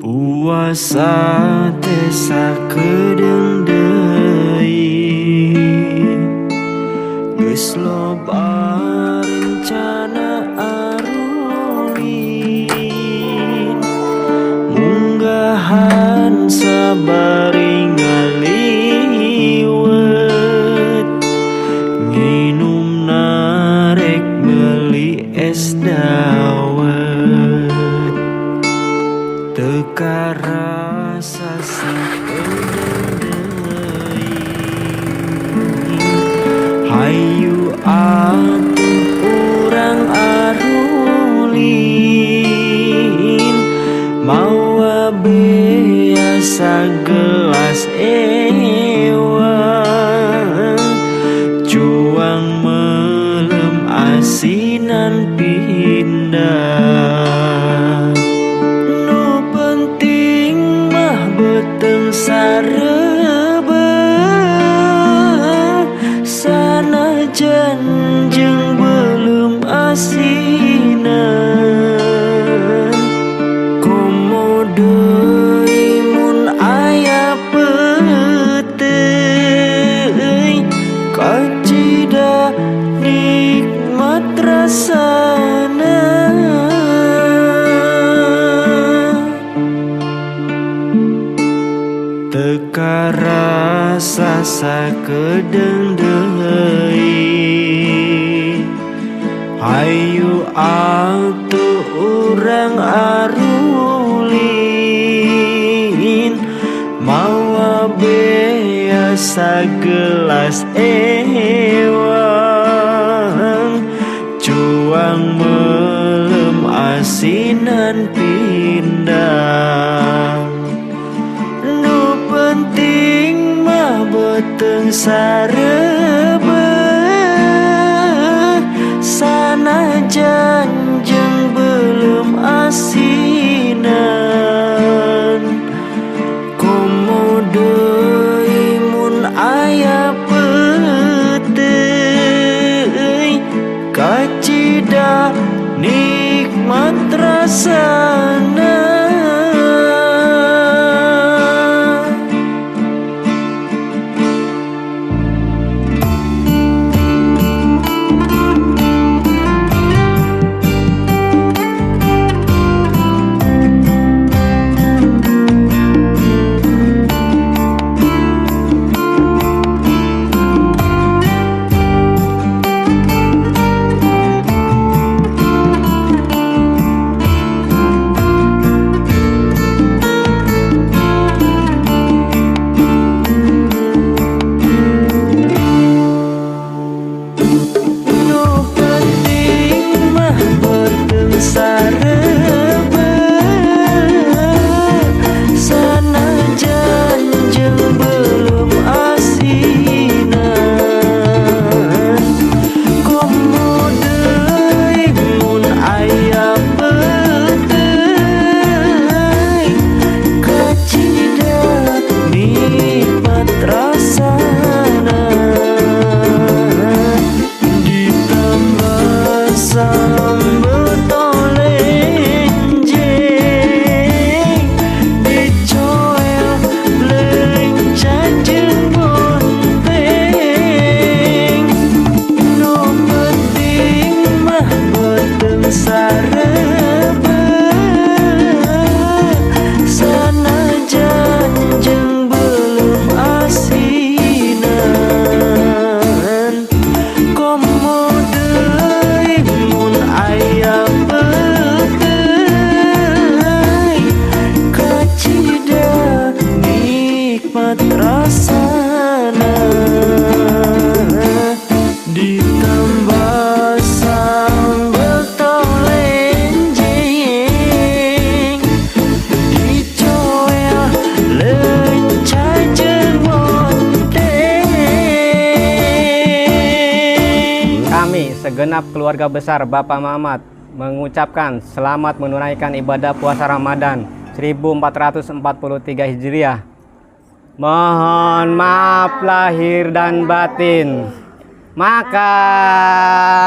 Puasa teh sakedeung deui, geus loba rencana arulin, munggahan sabari ngaliwet, nginumna rek meuli es dawet. Teu karasa sakedeung deui, hayu atuh urang arulin, mawa bea sagelas ewang, cuang melem asinan pindah. Beteng sarebeuh, sanajan jeung belum asinan, komo deui mun aya peuteuy, kacida nikmat rasana. Teu karasa sakedeung deui, hayu atuh urang arulin, mawa bea sagelas ewang, cuang melem asinan pindah. Penting mah beteng sarebeuh, sanajan jeung belum asinan, komo deui mun aya peuteuy, kacida nikmat rasana. segenap keluarga besar Bapak Mamat mengucapkan selamat menunaikan ibadah puasa Ramadan 1443 Hijriah. Mohon maaf lahir dan batin. Makan.